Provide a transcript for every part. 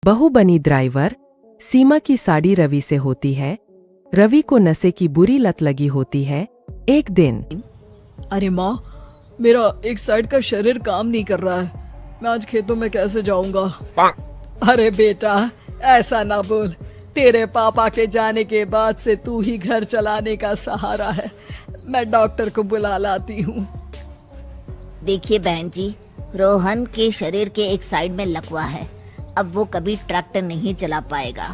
बहू बनी ड्राइवर। सीमा की साड़ी रवि से होती है। रवि को नशे की बुरी लत लगी होती है। एक दिन अरे माँ, मेरा एक साइड का शरीर काम नहीं कर रहा है। मैं आज खेतों में कैसे जाऊंगा? अरे बेटा, ऐसा ना बोल। तेरे पापा के जाने के बाद से तू ही घर चलाने का सहारा है। मैं डॉक्टर को बुला लाती हूँ। देखिए बहन जी, रोहन के शरीर के एक साइड में लकवा है। अब वो कभी ट्रैक्टर नहीं चला पाएगा।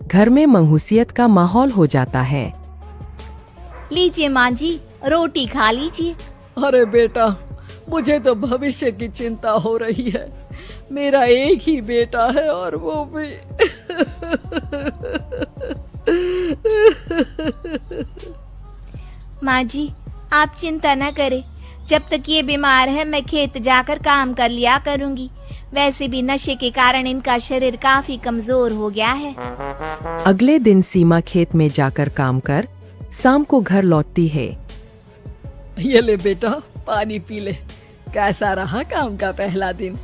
घर में मंहूसियत का माहौल हो जाता है। लीजिए माँ जी, रोटी खा लीजिए। अरे बेटा, मुझे तो भविष्य की चिंता हो रही है। मेरा एक ही बेटा है और वो भी माँ जी, आप चिंता न करें। जब तक ये बीमार है मैं खेत जाकर काम कर लिया करूँगी। वैसे भी नशे के कारण इनका शरीर काफी कमजोर हो गया है। अगले दिन सीमा खेत में जाकर काम कर शाम को घर लौटती है। ये ले बेटा, पानी पी ले। कैसा रहा काम का पहला दिन?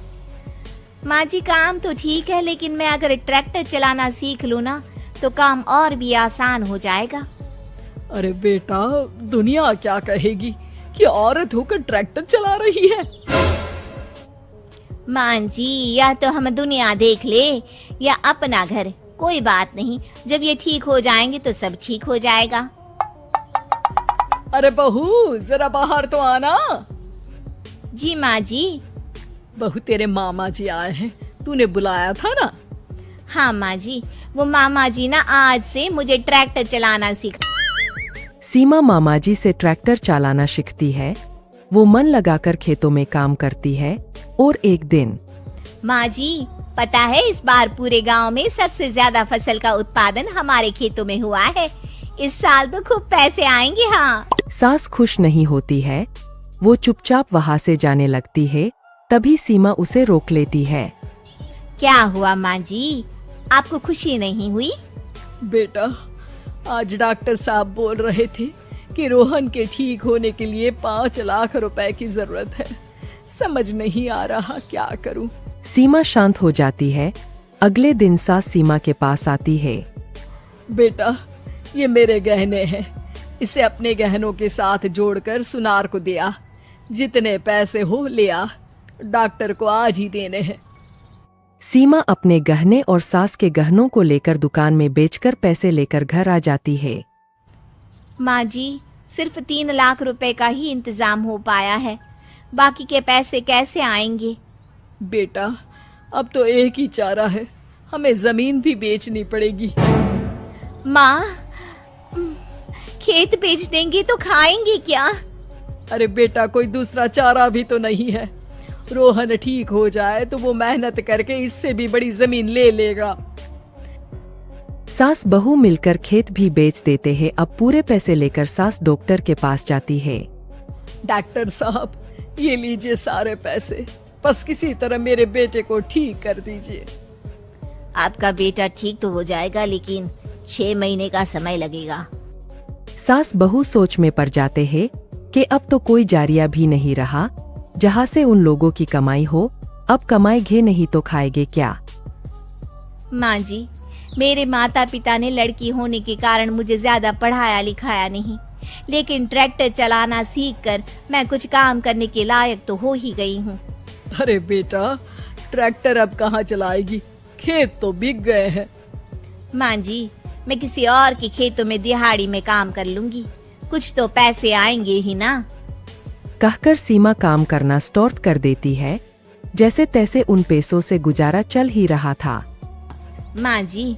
माँ जी, काम तो ठीक है, लेकिन मैं अगर ट्रैक्टर चलाना सीख लूँ ना तो काम और भी आसान हो जाएगा। अरे बेटा, दुनिया क्या कहेगी कि औरत होकर ट्रैक्टर चला रही है। माँ जी, या तो हम दुनिया देख ले या अपना घर, कोई बात नहीं। जब ये ठीक हो जाएंगे तो सब ठीक हो जाएगा। अरे बहू, जरा बाहर तो आना। जी माँ जी। बहू, तेरे मामा जी आए हैं, तूने बुलाया था ना? हाँ माँ जी, वो मामा जी ना आज से मुझे ट्रैक्टर चलाना सिखा। सीमा मामाजी से ट्रैक्टर चलाना सीखती है। वो मन लगाकर खेतों में काम करती है। और एक दिन माँ जी, पता है इस बार पूरे गांव में सबसे ज्यादा फसल का उत्पादन हमारे खेतों में हुआ है। इस साल तो खूब पैसे आएंगे। हाँ। सास खुश नहीं होती है। वो चुपचाप वहाँ से जाने लगती है। तभी सीमा उसे रोक लेती है। क्या हुआ माँ जी, आपको खुशी नहीं हुई? बेटा, आज डॉक्टर साहब बोल रहे थे कि रोहन के ठीक होने के लिए 5 लाख रुपए की जरूरत है। समझ नहीं आ रहा क्या करूं। सीमा शांत हो जाती है। अगले दिन सास सीमा के पास आती है। बेटा, ये मेरे गहने हैं। इसे अपने गहनों के साथ जोड़कर सुनार को दिया। जितने पैसे हो ले आ। डॉक्टर को आज ही देने हैं। सीमा अपने गहने और सास के गहनों को लेकर दुकान में बेचकर पैसे लेकर घर आ जाती है। माँ जी, सिर्फ 3 लाख रुपए का ही इंतजाम हो पाया है। बाकी के पैसे कैसे आएंगे? बेटा, अब तो एक ही चारा है, हमें जमीन भी बेचनी पड़ेगी। माँ, खेत बेच देंगे तो खाएंगे क्या? अरे बेटा, कोई दूसरा चारा भी तो नहीं है। रोहन ठीक हो जाए तो वो मेहनत करके इससे भी बड़ी जमीन ले लेगा। सास बहू मिलकर खेत भी बेच देते हैं। अब पूरे पैसे लेकर सास डॉक्टर के पास जाती है। डॉक्टर साहब, ये लीजिए सारे पैसे। बस किसी तरह मेरे बेटे को ठीक कर दीजिए। आपका बेटा ठीक तो हो जाएगा, लेकिन 6 महीने का समय लगेगा। सास बहू सोच में पड़ जाते हैं कि अब तो कोई जारिया भी नहीं रहा जहाँ से उन लोगों की कमाई हो। अब कमाएंगे नहीं तो खाएंगे क्या? माँ जी, मेरे माता पिता ने लड़की होने के कारण मुझे ज्यादा पढ़ाया लिखाया नहीं, लेकिन ट्रैक्टर चलाना सीखकर मैं कुछ काम करने के लायक तो हो ही गई हूँ। अरे बेटा, ट्रैक्टर अब कहाँ चलाएगी? खेत तो बिक गए हैं। माँ जी, मैं किसी और के खेतों में दिहाड़ी में काम कर लूंगी। कुछ तो पैसे आएंगे ही ना। कहकर सीमा काम करना स्टार्ट कर देती है। जैसे तैसे उन पैसों से गुजारा चल ही रहा था। माँ जी,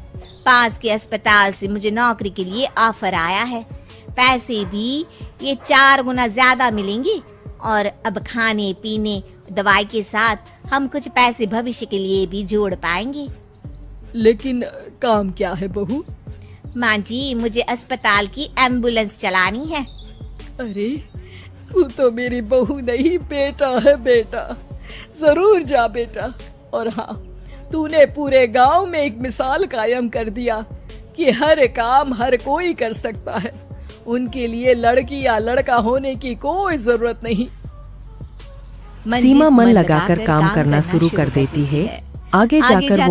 पास के अस्पताल से मुझे नौकरी के लिए ऑफर आया है। पैसे भी ये 4 गुना ज्यादा मिलेंगे और अब खाने पीने दवाई के साथ हम कुछ पैसे भविष्य के लिए भी जोड़ पाएंगे। लेकिन काम क्या है बहू? माँ जी, मुझे अस्पताल की एम्बुलेंस चलानी है। अरे, तू तो मेरी बहू नहीं, बेटा है। बेटा, जरूर जा बेटा। और हाँ, तूने पूरे गांव में एक मिसाल कायम कर दिया कि हर काम हर कोई कर सकता है। उनके लिए लड़की या लड़का होने की कोई जरूरत नहीं। सीमा मन लगाकर काम करना शुरू कर देती है। आगे जाकर वो